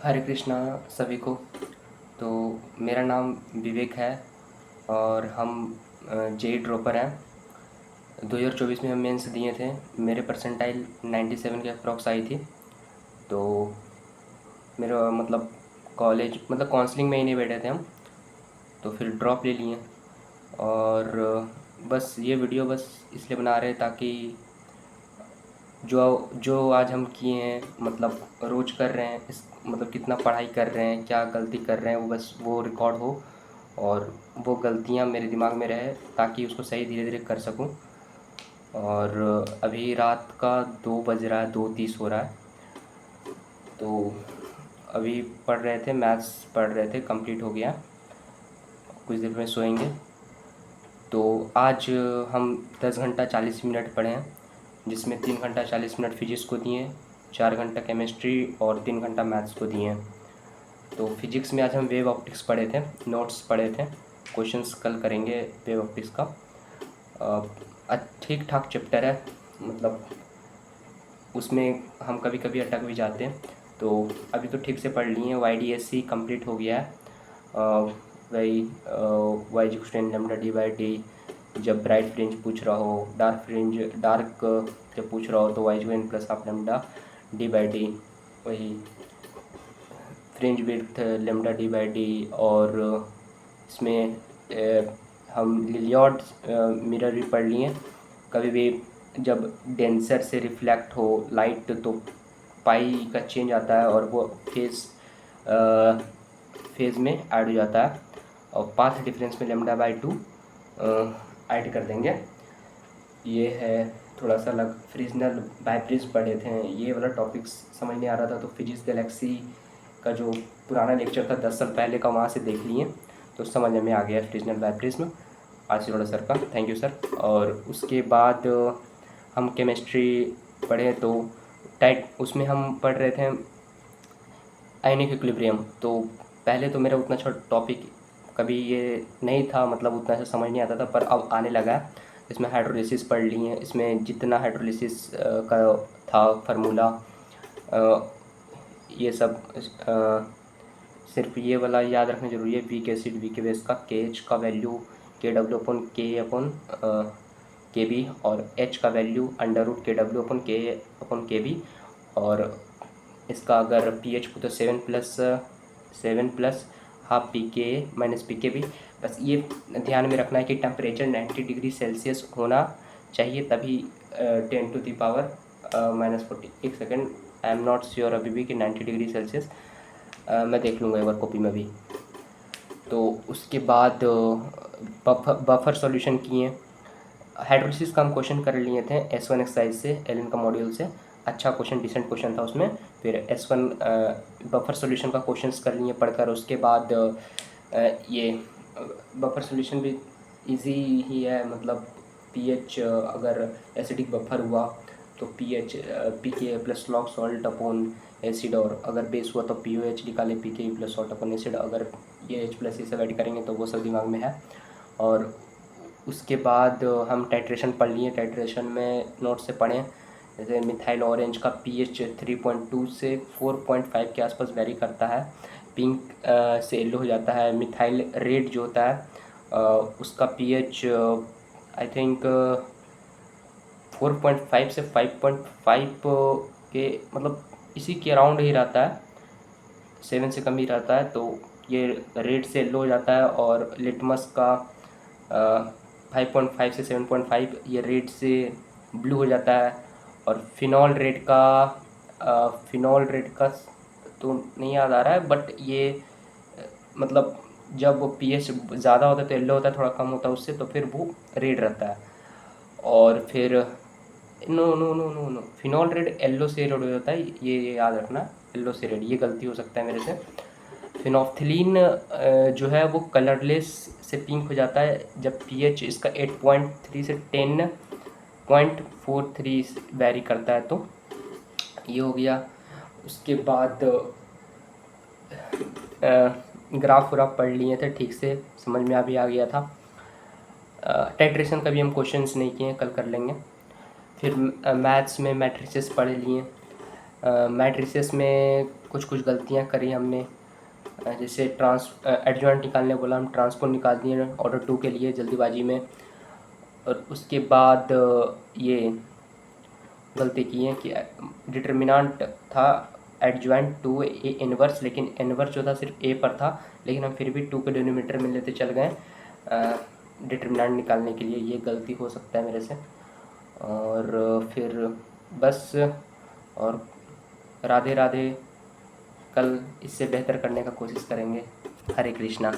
हरे कृष्णा सभी को। तो मेरा नाम विवेक है और हम जेई ड्रॉपर हैं। 2024 में हम मेंस दिए थे। मेरे परसेंटाइल 97 के अप्रॉक्स आई थी। तो मेरा मतलब कॉलेज मतलब काउंसलिंग में ही नहीं बैठे थे हम, तो फिर ड्रॉप ले लिए। और बस ये वीडियो बस इसलिए बना रहे हैं ताकि जो जो आज हम किए हैं मतलब रोज़ कर रहे हैं, इस मतलब कितना पढ़ाई कर रहे हैं, क्या गलती कर रहे हैं, वो बस वो रिकॉर्ड हो और वो गलतियाँ मेरे दिमाग में रहे ताकि उसको सही धीरे धीरे कर सकूं। और अभी रात का 2 बज रहा है, 2:30 हो रहा है। तो अभी पढ़ रहे थे, मैथ्स पढ़ रहे थे, कंप्लीट हो गया, कुछ देर में सोएंगे। तो आज हम 10 घंटा 40 मिनट पढ़े हैं, जिसमें 3 घंटा 40 मिनट फिजिक्स को दिए, 4 घंटा केमिस्ट्री और 3 घंटा मैथ्स को दिए हैं। तो फिजिक्स में आज हम वेव ऑप्टिक्स पढ़े थे, नोट्स पढ़े थे, क्वेश्चंस कल करेंगे वेव ऑप्टिक्स का। ठीक ठाक चैप्टर है, मतलब उसमें हम कभी कभी अटक भी जाते हैं। तो अभी तो ठीक से पढ़ लिए हैं। YDSC कंप्लीट हो गया है। वही y=λ/d/d। जब ब्राइट फ्रिंज पूछ रहा हो, डार्क जब पूछ रहा हो तो y²+½ वही फ्रिंज विड्थ λ/d/d। और इसमें हम लिलियॉड मिरर भी पढ़ लिए। कभी भी जब डेंसर से रिफ्लेक्ट हो लाइट तो पाई का चेंज आता है और वो फेज़ में ऐड हो जाता है, और पाथ डिफरेंस में λ/2 ऐड कर देंगे। ये है थोड़ा सा अलग। फ्रिजनल बाइप्रिज पढ़े थे, ये वाला टॉपिक्स समझ नहीं आ रहा था तो फिजिक्स गैलेक्सी का जो पुराना लेक्चर था 10 साल पहले का, वहाँ से देख लिए तो समझ में आ गया फ्रिजनल बाइप्रिज्म। आशीर्वाद सर का थैंक यू सर। और उसके बाद हम केमिस्ट्री पढ़े तो टाइट उसमें हम पढ़ रहे थे आयनिक इक्विलिब्रियम। तो पहले तो मेरा उतना छोटा टॉपिक कभी ये नहीं था, मतलब उतना से समझ नहीं आता था, पर अब आने लगा है। इसमें हाइड्रोलिसिस पढ़ ली है, इसमें जितना हाइड्रोलिसिस का था फार्मूला, ये सब सिर्फ ये वाला याद रखना जरूरी है। वीक एसिड वीक बेस का KH का वैल्यू KW/K/KB, और H का वैल्यू √KW/K/KB। और इसका अगर pH को तो 7+ हाफ pKa-pKb। बस ये ध्यान में रखना है कि टेम्परेचर 90 डिग्री सेल्सियस होना चाहिए, तभी 10⁻⁻⁻⁴। एक second, I am not sure अभी भी कि 90 डिग्री सेल्सियस, मैं देख लूँगा एक बार कॉपी में भी। तो उसके बाद बफर सॉल्यूशन किए। हाइड्रोलिसिस का हम क्वेश्चन कर लिए थे S1 एक्सरसाइज से, एलन का मॉड्यूल से। अच्छा क्वेश्चन, डिसेंट क्वेश्चन था उसमें। फिर S1 बफर सॉल्यूशन का क्वेश्चंस कर लिए पढ़कर। उसके बाद ये बफर सॉल्यूशन भी इजी ही है, मतलब pH अगर एसिडिक बफर हुआ तो pH pKa plus log salt upon acid, और अगर बेस हुआ तो POH निकाले pKa plus salt upon acid. अगर ये H प्लस ये सब ऐड करेंगे तो वो सब दिमाग में है। और उसके बाद हम टाइट्रेशन पढ़ लिए। टाइट्रेशन में नोट से पढ़ें, जैसे मिथाइल ऑरेंज का pH 3.2 से 4.5 के आसपास वेरी करता है। पिंक से येलो हो जाता है। मिथाइल रेड जो होता है उसका pH आई थिंक 4.5 से 5.5 के मतलब इसी के अराउंड ही रहता है, 7 से कम ही रहता है। तो ये रेड से येलो हो जाता है। और लिटमस का 5.5 से 7.5 ये रेड से ब्लू हो जाता है। और फिनॉल रेड का तो नहीं याद आ रहा है, बट ये मतलब जब वो pH ज़्यादा होता है तो येलो होता है, थोड़ा कम होता है उससे तो फिर वो रेड रहता है। और फिर no no no no no phenol red yellow से रेड हो जाता है, ये याद रखना, येलो से रेड, ये गलती हो सकता है मेरे से। फिनोफ्थलीन जो है वो कलरलेस से पिंक हो जाता है जब pH इसका 8.3 से 10.43 वेरी करता है। तो ये हो गया। उसके बाद ग्राफ व्राफ पढ़ लिए थे, ठीक से समझ में अभी आ गया था। टाइट्रेशन का भी हम क्वेश्चंस नहीं किए, कल कर लेंगे। फिर मैथ्स में मैट्रिसेस पढ़ लिए। मैट्रिसेस में कुछ कुछ गलतियाँ करी हमने। जैसे एडजॉइंट निकालने बोला, हम ट्रांसपोज निकाल दिए ऑर्डर 2 के लिए जल्दीबाजी में। और उसके बाद ये गलती की है कि डिटर्मिनेंट था एडजॉइंट 2 ए इनवर्स, लेकिन इनवर्स जो था सिर्फ ए पर था, लेकिन हम फिर भी 2 के डिनोमिनेटर में लेते चल गए डिटर्मिनेंट निकालने के लिए। ये गलती हो सकता है मेरे से। और फिर बस, और राधे राधे। कल इससे बेहतर करने का कोशिश करेंगे। हरे कृष्णा।